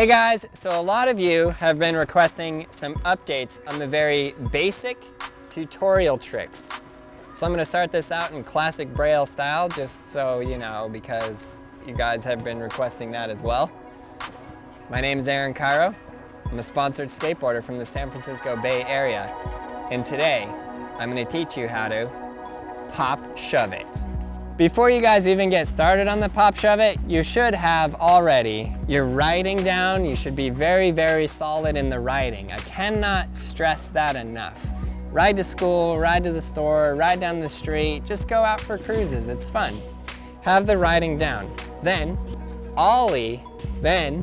Hey guys, so a lot of you have been requesting some updates on the very basic tutorial tricks. So I'm going to start this out in classic Braille style, just so you know, because you guys have been requesting that as well. My name is Aaron Cairo. I'm a sponsored skateboarder from the San Francisco Bay Area. And today, I'm going to teach you how to pop Shuvit. Before you guys even get started on the pop Shuvit, you should have already your writing down. You should be very, very solid in the writing. I cannot stress that enough. Ride to school, ride to the store, ride down the street, just go out for cruises, it's fun. Have the writing down. Then, ollie, then,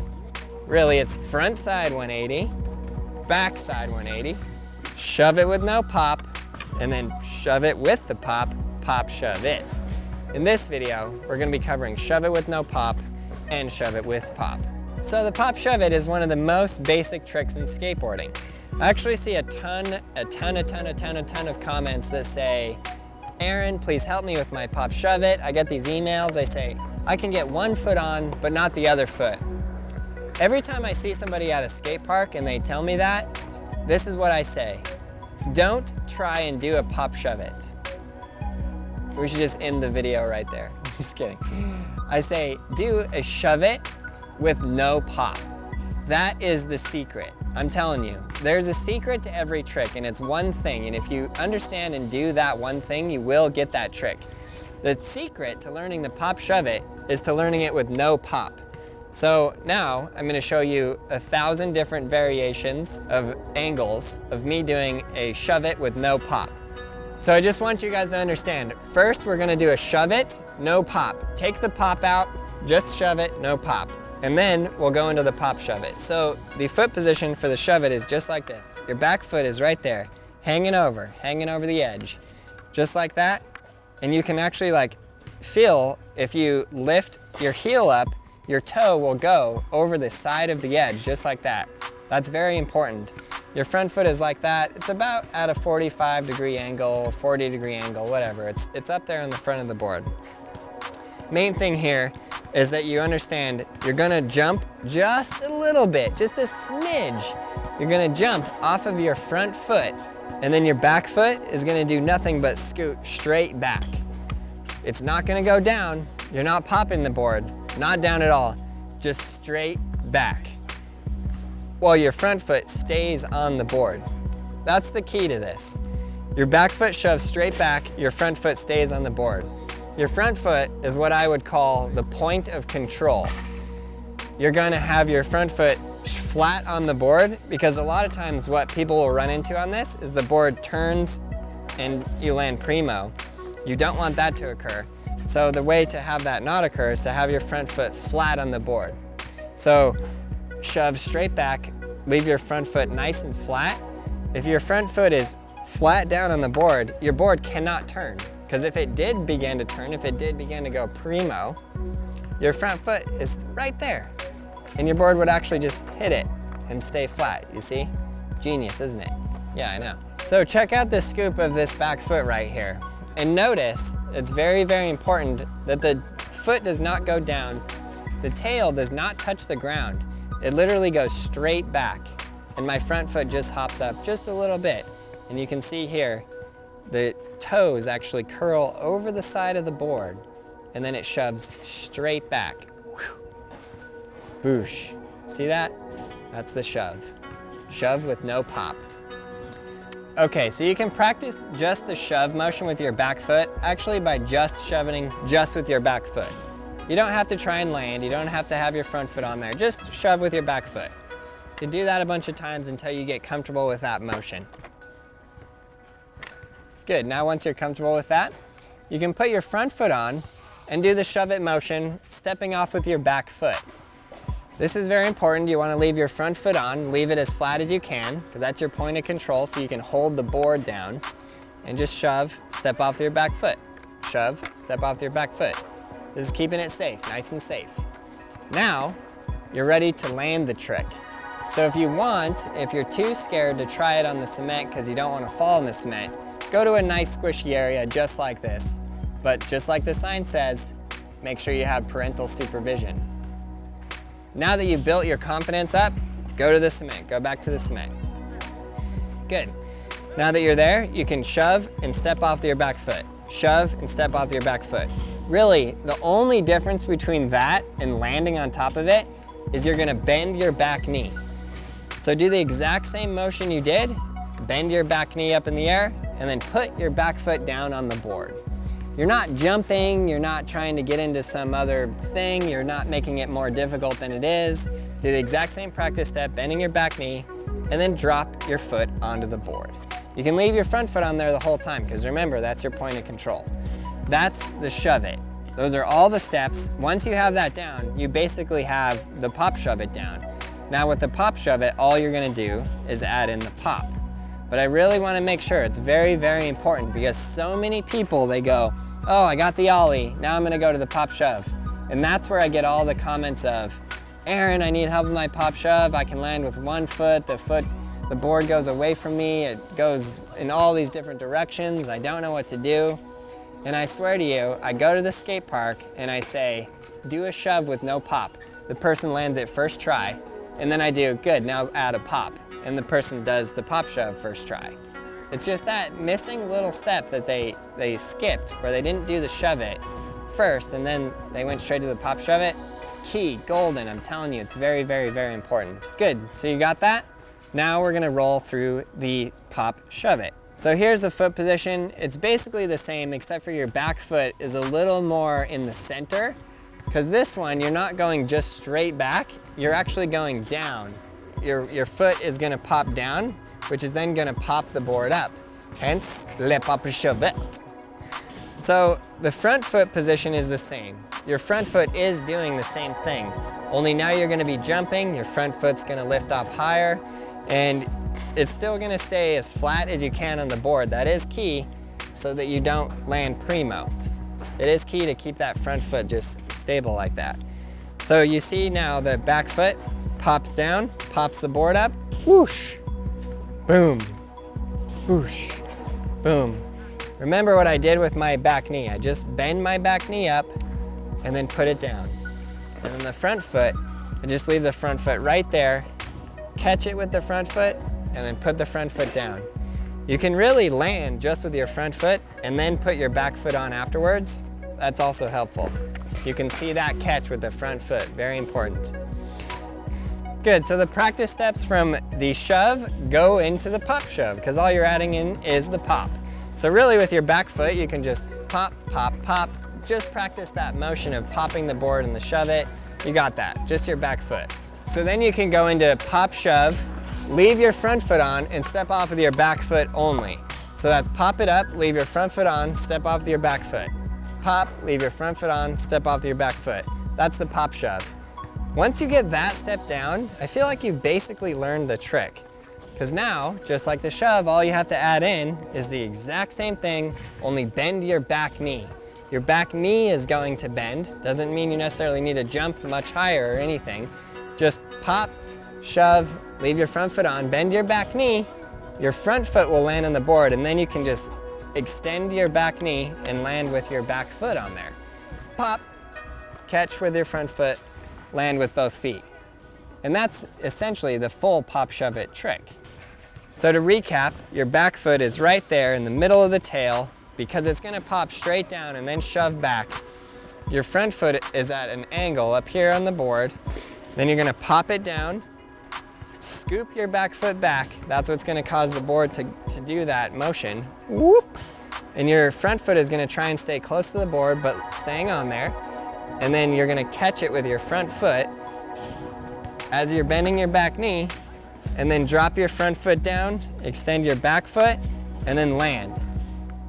really it's front side 180, back side 180, shove it with no pop, and then shove it with the pop, pop shove it. In this video, we're going to be covering shove it with no pop and shove it with pop. So the pop shove it is one of the most basic tricks in skateboarding. I actually see a ton of comments that say, Aaron, please help me with my pop shove it. I get these emails, they say, I can get one foot on, but not the other foot. Every time I see somebody at a skate park and they tell me that, this is what I say. Don't try and do a pop shove it. We should just end the video right there. Just kidding. I say, do a shove it with no pop. That is the secret. I'm telling you, there's a secret to every trick, and it's one thing. And if you understand and do that one thing, you will get that trick. The secret to learning the pop shove it is to learning it with no pop. So now I'm going to show you 1,000 different variations of angles of me doing a shove it with no pop. So I just want you guys to understand, first we're going to do a shove it, no pop. Take the pop out, just shove it, no pop. And then we'll go into the pop shove it. So the foot position for the shove it is just like this. Your back foot is right there, hanging over the edge. Just like that. And you can actually feel if you lift your heel up, your toe will go over the side of the edge, just like that. That's very important. Your front foot is like that. It's about at a 45-degree angle, 40-degree angle, whatever. It's up there on the front of the board. Main thing here is that you understand you're gonna jump just a little bit, just a smidge. You're gonna jump off of your front foot, and then your back foot is gonna do nothing but scoot straight back. It's not gonna go down. You're not popping the board, not down at all, just straight back, while your front foot stays on the board. That's the key to this. Your back foot shoves straight back, your front foot stays on the board. Your front foot is what I would call the point of control. You're gonna have your front foot flat on the board, because a lot of times what people will run into on this is the board turns and you land primo. You don't want that to occur. So the way to have that not occur is to have your front foot flat on the board. So shove straight back, leave your front foot nice and flat. If your front foot is flat down on the board, your board cannot turn. Because if it did begin to turn, if it did begin to go primo, your front foot is right there. And your board would actually just hit it and stay flat, you see? Genius, isn't it? Yeah, I know. So check out the scoop of this back foot right here. And notice, it's very, very important that the foot does not go down. The tail does not touch the ground. It literally goes straight back. And my front foot just hops up just a little bit. And you can see here, the toes actually curl over the side of the board, and then it shoves straight back. Boosh. See that? That's the shove. Shove with no pop. Okay, so you can practice just the shove motion with your back foot, actually by just shoving just with your back foot. You don't have to try and land, you don't have to have your front foot on there, just shove with your back foot. You do that a bunch of times until you get comfortable with that motion. Good, now once you're comfortable with that, you can put your front foot on and do the shove it motion, stepping off with your back foot. This is very important. You want to leave your front foot on, leave it as flat as you can, because that's your point of control, so you can hold the board down, and just shove, step off your back foot. Shove, step off your back foot. This is keeping it safe, nice and safe. Now, you're ready to land the trick. So if you're too scared to try it on the cement because you don't want to fall in the cement, go to a nice squishy area just like this. But just like the sign says, make sure you have parental supervision. Now that you've built your confidence up, go to the cement, go back to the cement. Good. Now that you're there, you can shove and step off your back foot. Shove and step off your back foot. Really, the only difference between that and landing on top of it is you're gonna bend your back knee. So do the exact same motion you did, bend your back knee up in the air, and then put your back foot down on the board. You're not jumping, you're not trying to get into some other thing, you're not making it more difficult than it is. Do the exact same practice step, bending your back knee, and then drop your foot onto the board. You can leave your front foot on there the whole time, because remember, that's your point of control. That's the shove it. Those are all the steps. Once you have that down, you basically have the pop shove it down. Now with the pop shove it, all you're gonna do is add in the pop. But I really wanna make sure, it's very, very important, because so many people, they go, oh, I got the ollie, now I'm gonna go to the pop shove. And that's where I get all the comments of, Aaron, I need help with my pop shove, I can land with one foot, the board goes away from me, it goes in all these different directions, I don't know what to do. And I swear to you, I go to the skate park and I say, do a shove with no pop. The person lands it first try, and then I do, good, now add a pop. And the person does the pop shove first try. It's just that missing little step that they skipped, where they didn't do the shove it first and then they went straight to the pop shove it. Key, golden, I'm telling you, it's very, very, very important. Good, so you got that? Now we're gonna roll through the pop shove it. So here's the foot position. It's basically the same, except for your back foot is a little more in the center, because this one, you're not going just straight back, you're actually going down. Your foot is gonna pop down, which is then gonna pop the board up. Hence, le pop shuvit. So the front foot position is the same. Your front foot is doing the same thing, only now you're gonna be jumping, your front foot's gonna lift up higher, and it's still gonna stay as flat as you can on the board. That is key, so that you don't land primo. It is key to keep that front foot just stable like that. So you see now the back foot pops down, pops the board up, whoosh, boom, whoosh, boom. Remember what I did with my back knee. I just bend my back knee up and then put it down. And then the front foot, I just leave the front foot right there, catch it with the front foot, and then put the front foot down. You can really land just with your front foot and then put your back foot on afterwards. That's also helpful. You can see that catch with the front foot, very important. Good, so the practice steps from the shove go into the pop shove, because all you're adding in is the pop. So really with your back foot, you can just pop, pop, pop. Just practice that motion of popping the board and the shove it. You got that, just your back foot. So then you can go into pop shove, leave your front foot on and step off with your back foot only. So that's pop it up, leave your front foot on, step off with your back foot. Pop, leave your front foot on, step off with your back foot. That's the pop shove. Once you get that step down, I feel like you've basically learned the trick. Because now, just like the shove, all you have to add in is the exact same thing, only bend your back knee. Your back knee is going to bend. Doesn't mean you necessarily need to jump much higher or anything. Just pop, shove, leave your front foot on, bend your back knee, your front foot will land on the board, and then you can just extend your back knee and land with your back foot on there. Pop, catch with your front foot, land with both feet. And that's essentially the full pop shove it trick. So to recap, your back foot is right there in the middle of the tail, because it's gonna pop straight down and then shove back. Your front foot is at an angle up here on the board. Then you're gonna pop it down, scoop your back foot back. That's what's gonna cause the board to do that motion. Whoop. And your front foot is gonna try and stay close to the board, but staying on there. And then you're gonna catch it with your front foot as you're bending your back knee, and then drop your front foot down, extend your back foot, and then land.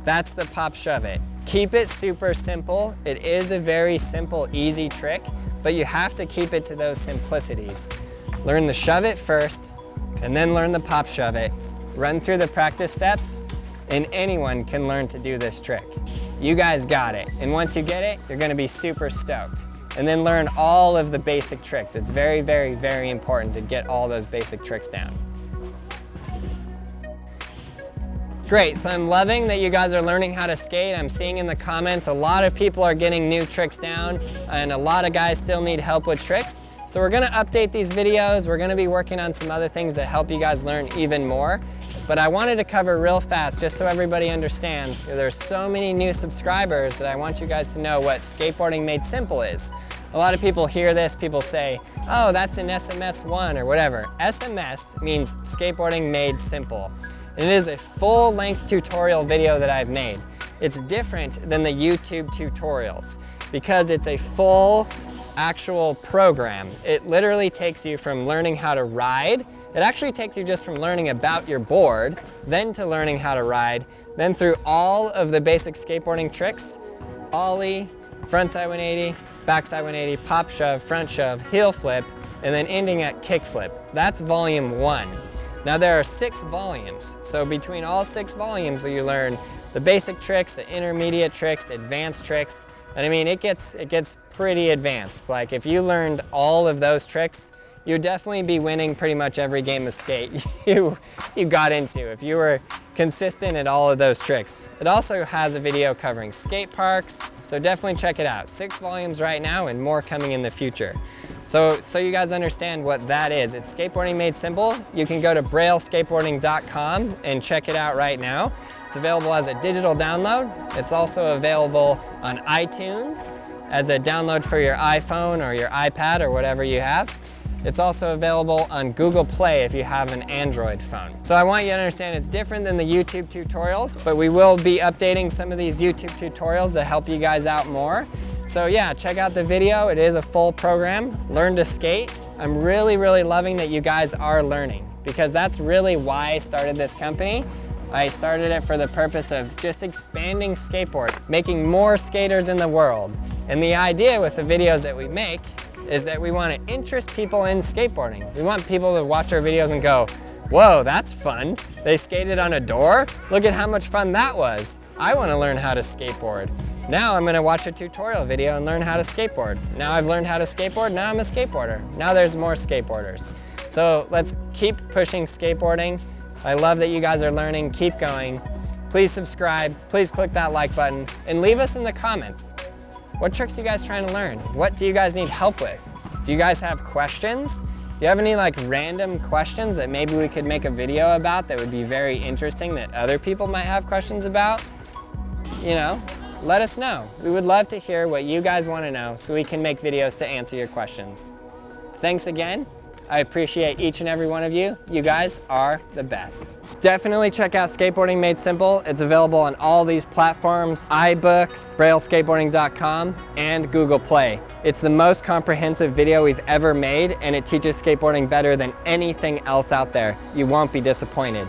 That's the pop shove it. Keep it super simple. It is a very simple, easy trick, but you have to keep it to those simplicities. Learn the shove it first, and then learn the pop shove it. Run through the practice steps, and anyone can learn to do this trick. You guys got it, and once you get it, you're gonna be super stoked. And then learn all of the basic tricks. It's very, very, very important to get all those basic tricks down. Great, so I'm loving that you guys are learning how to skate. I'm seeing in the comments a lot of people are getting new tricks down, and a lot of guys still need help with tricks. So we're gonna update these videos. We're gonna be working on some other things that help you guys learn even more. But I wanted to cover real fast, just so everybody understands. There's so many new subscribers that I want you guys to know what Skateboarding Made Simple is. A lot of people hear this, people say, oh, that's an SMS 1 or whatever. SMS means Skateboarding Made Simple. And it is a full-length tutorial video that I've made. It's different than the YouTube tutorials because it's a full actual program. It literally takes you from learning how to ride. It actually takes you just from learning about your board, then to learning how to ride, then through all of the basic skateboarding tricks, ollie, frontside 180, backside 180, pop shove, front shove, heel flip, and then ending at kick flip. That's volume 1. Now there are 6 volumes, so between all 6 volumes you learn the basic tricks, the intermediate tricks, advanced tricks, and I mean it gets pretty advanced. Like if you learned all of those tricks, you'd definitely be winning pretty much every game of skate you got into if you were consistent at all of those tricks. It also has a video covering skate parks, so definitely check it out. 6 volumes right now and more coming in the future. So you guys understand what that is. It's Skateboarding Made Simple. You can go to brailleskateboarding.com and check it out right now. It's available as a digital download. It's also available on iTunes as a download for your iPhone or your iPad or whatever you have. It's also available on Google Play if you have an Android phone. So I want you to understand it's different than the YouTube tutorials, but we will be updating some of these YouTube tutorials to help you guys out more. So yeah, check out the video. It is a full program. Learn to skate. I'm really loving that you guys are learning because that's really why I started this company. I started it for the purpose of just expanding skateboard, making more skaters in the world. And the idea with the videos that we make is that we want to interest people in skateboarding. We want people to watch our videos and go, whoa, that's fun. They skated on a door? Look at how much fun that was. I want to learn how to skateboard. Now I'm going to watch a tutorial video and learn how to skateboard. Now I've learned how to skateboard, now I'm a skateboarder. Now there's more skateboarders. So let's keep pushing skateboarding. I love that you guys are learning. Keep going. Please subscribe. Please click that like button and leave us in the comments. What tricks are you guys trying to learn? What do you guys need help with? Do you guys have questions? Do you have any like random questions that maybe we could make a video about that would be very interesting that other people might have questions about? You know, let us know. We would love to hear what you guys want to know so we can make videos to answer your questions. Thanks again. I appreciate each and every one of you. You guys are the best. Definitely check out Skateboarding Made Simple. It's available on all these platforms, iBooks, brailleskateboarding.com, and Google Play. It's the most comprehensive video we've ever made, and it teaches skateboarding better than anything else out there. You won't be disappointed.